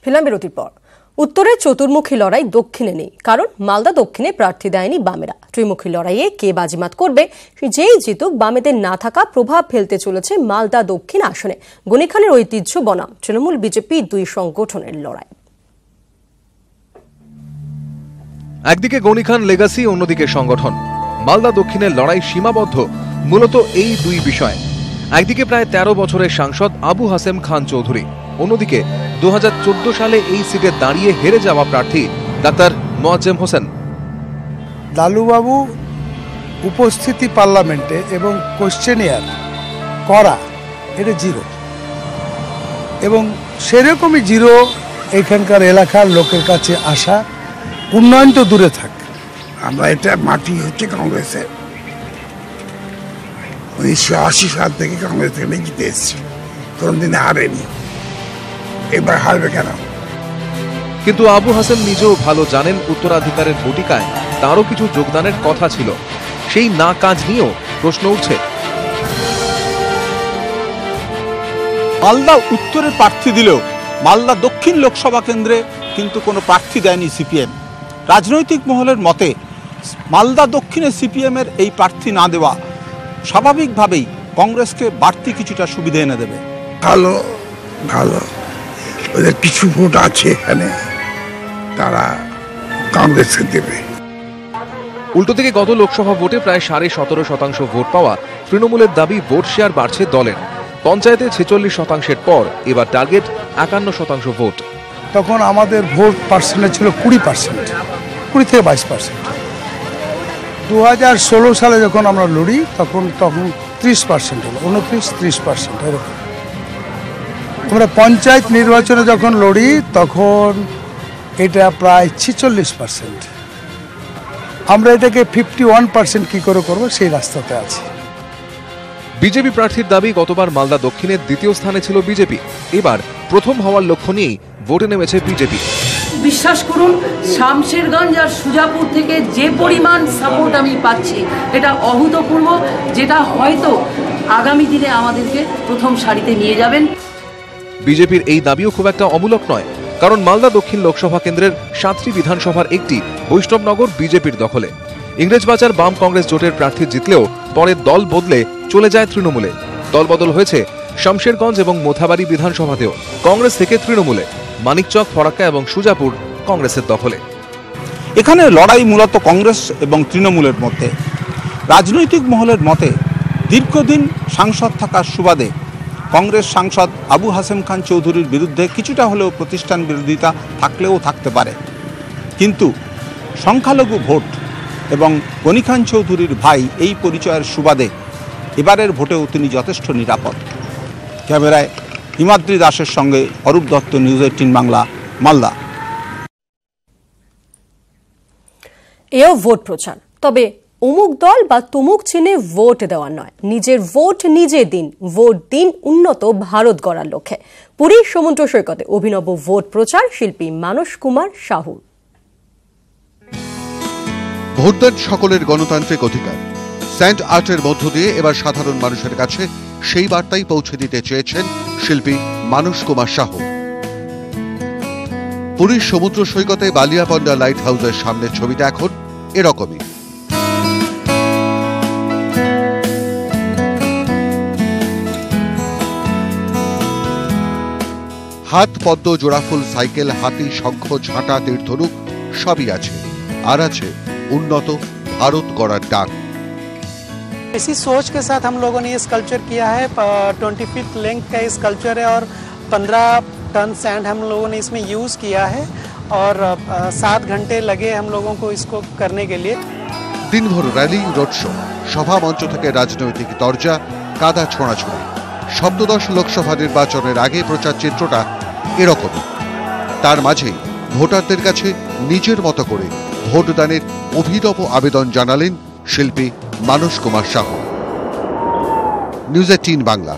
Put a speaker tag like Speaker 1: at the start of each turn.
Speaker 1: Film বিরতির পর উত্তরে চতুর্মুখী লড়াই দক্ষিণে নেই, কারণ মালদা দক্ষিণে প্রার্থী দেয়নি বামেরা। ত্রিমুখী লড়াইয়ে কে বাজিমাত করবে, যেই জিতুক বামেদের না থাকা প্রভাব ফেলতে চলেছে মালদা দক্ষিণ আসনে। গনিখানের ঐতিহ্য বনাম তৃণমূল বিজেপি দুই সংগঠনের লড়াই।
Speaker 2: একদিকে গনিখান লেগাসি, অন্যদিকে সংগঠন। মালদা দক্ষিণের লড়াই সীমাবদ্ধ মূলত এই দুই বিষয়। একদিকে প্রায় 13 বছরের সাংসদ আবু হাসেম খান চৌধুরী, অন্যদিকে 2014 সালে এই সিটে দাঁড়িয়ে হেরে যাওয়া প্রার্থী ডাক্তার মোয়াজ্জেম হোসেন।
Speaker 3: লালুবাবু উপস্থিতি পার্লামেন্টে এবং কোশ্চেনিয়ার করা এটা জিরো, এবং সেরকমই জিরো এখানকার এলাকার লোকের কাছে আসা। উন্নয়ন তো দূরে থাক,
Speaker 4: আমরা এটা মাটি হচ্ছে কংগ্রেসের। 1980 সাল থেকে কংগ্রেস থেকে জিতে এসেছি, কোনদিন হারেনি, এবার হারবে কেন?
Speaker 2: কিন্তু আবু হাসেম নিজেও ভালো জানেন উত্তরাধিকারের বটিকায় তারও কিছু যোগদানের কথা ছিল। সেই না কাজ নিয়েও প্রশ্ন উঠছে।
Speaker 5: মালদা উত্তরের প্রার্থী দিলেও মালদা দক্ষিণ লোকসভা কেন্দ্রে কিন্তু কোনো প্রার্থী দেয়নি সিপিএম। রাজনৈতিক মহলের মতে মালদা দক্ষিণে সিপিএমের এই প্রার্থী না দেওয়া স্বাভাবিকভাবেই কংগ্রেসকে বাড়তি কিছুটা সুবিধা এনে দেবে।
Speaker 4: ভালো ভালো ওদের কিছু ভোট আছে এখানে, তারা কংগ্রেসকে দেবে।
Speaker 2: উল্টো থেকে গত লোকসভা ভোটে প্রায় 17.5% ভোট পাওয়া তৃণমূলের দাবি ভোট শেয়ার বাড়ছে দলের। পঞ্চায়েতে 46% পর এবার টার্গেট 51% ভোট।
Speaker 3: তখন আমাদের ভোট পার্সেন্টেজ ছিল 20%, 20 থেকে 22%। 2016 সালে যখন আমরা লড়ি তখন 30% হলো, 29-30% এরকম। আমরা পঞ্চায়েত নির্বাচনে যখন লড়ি তখন এটা প্রায় 46%। আমরা এটাকে 51% কি করে করবো সেই রাস্তাতে আছি।
Speaker 2: বিজেপি প্রার্থীর দাবি গতবার মালদা দক্ষিণের দ্বিতীয় স্থানে ছিল বিজেপি, এবার প্রথম হওয়ার লক্ষ্য নিয়েই ভোটে নেমেছে বিজেপি।
Speaker 6: বিশ্বাস করুন, শামশেরগঞ্জ আর সুজাপুর থেকে যে পরিমাণ সাপোর্ট আমি পাচ্ছি এটা অভূতপূর্ব, যেটা হয়তো আগামী দিনে আমাদেরকে প্রথম সারিতে নিয়ে যাবেন।
Speaker 2: বিজেপির এই দাবিও খুব একটা অমূলক নয়, কারণ মালদা দক্ষিণ লোকসভা কেন্দ্রের 7টি বিধানসভার একটি বৈষ্ণবনগর বিজেপির দখলে। ইংরেজবাজার বাম কংগ্রেস জোটের প্রার্থী জিতলেও পরে দল বদলে চলে যায় তৃণমূলে। দলবদল হয়েছে শামশেরগঞ্জ এবং মোথাবাড়ি বিধানসভাতেও। কংগ্রেস থেকে তৃণমূলে, মানিকচক, ফরাক্কা এবং সুজাপুর কংগ্রেসের দখলে।
Speaker 5: এখানে লড়াই মূলত কংগ্রেস এবং তৃণমূলের মধ্যে। রাজনৈতিক মহলের মতে দীর্ঘদিন সাংসদ থাকার সুবাদে কংগ্রেস সাংসদ আবু হাসেম খান চৌধুরীর বিরুদ্ধে কিছুটা হলেও প্রতিষ্ঠান বিরোধিতা থাকলেও থাকতে পারে, কিন্তু সংখ্যালঘু ভোট এবং গনিখান চৌধুরীর ভাই এই পরিচয়ের সুবাদে এবারের ভোটেও তিনি যথেষ্ট নিরাপদ। ক্যামেরায় হিমাদ্রি দাসের সঙ্গে অরূপ দত্ত, নিউজ 18 বাংলা, মালদা।
Speaker 1: এও ভোট প্রচার, তবে অমুক দল বা তমুক চিহ্নে ভোট দেওয়া নয়, নিজের ভোট নিজে দিন, ভোট দিন উন্নত ভারত গড়ার লক্ষ্যে। পুরীর সমুদ্র সৈকতে অভিনব ভোট প্রচার শিল্পী মানস কুমার সাহুর।
Speaker 7: ভোটদান সকলের গণতান্ত্রিক অধিকার। স্যান্ড আর্টের মধ্য দিয়ে এবার সাধারণ মানুষের কাছে সেই বার্তাই পৌঁছে দিতে চেয়েছেন শিল্পী মানস কুমার সাহু। পুরীর সমুদ্র সৈকতে বালিয়াপন্ডা লাইট হাউসের সামনের ছবিটা এখন এরকমই। হাত পদ্ম, জোড়াফুল, সাইকেল, হাতি, শঙ্খ, ঝাঁটা, তীরধনুক সবই আছে, আর আছে उन्नत भारत गढ़ार डाक।
Speaker 8: इसी सोच के साथ हम लोगों ने ये स्कल्पचर किया है। 20 फीट लेंथ का ये स्कल्पचर है और 15 टन सैंड हम लोगों ने इसमें यूज़ किया है और 7 घंटे लगे हम लोगों को इसको करने के लिए।
Speaker 7: दिन भर रैली, रोड शो, सभा मंच থেকে রাজনৈতিক দরজা, কাদা ছোঁড়াছুঁড়ি। সপ্তদশ লোকসভা নির্বাচনের আগে প্রচার চিত্রটা এরকমই। তার মাঝেই ভোটারদের কাছে নিজের মতো করে ভোটদানের অভিনব আবেদন জানালেন শিল্পী মানস কুমার সাহু। নিউজ 18 বাংলা।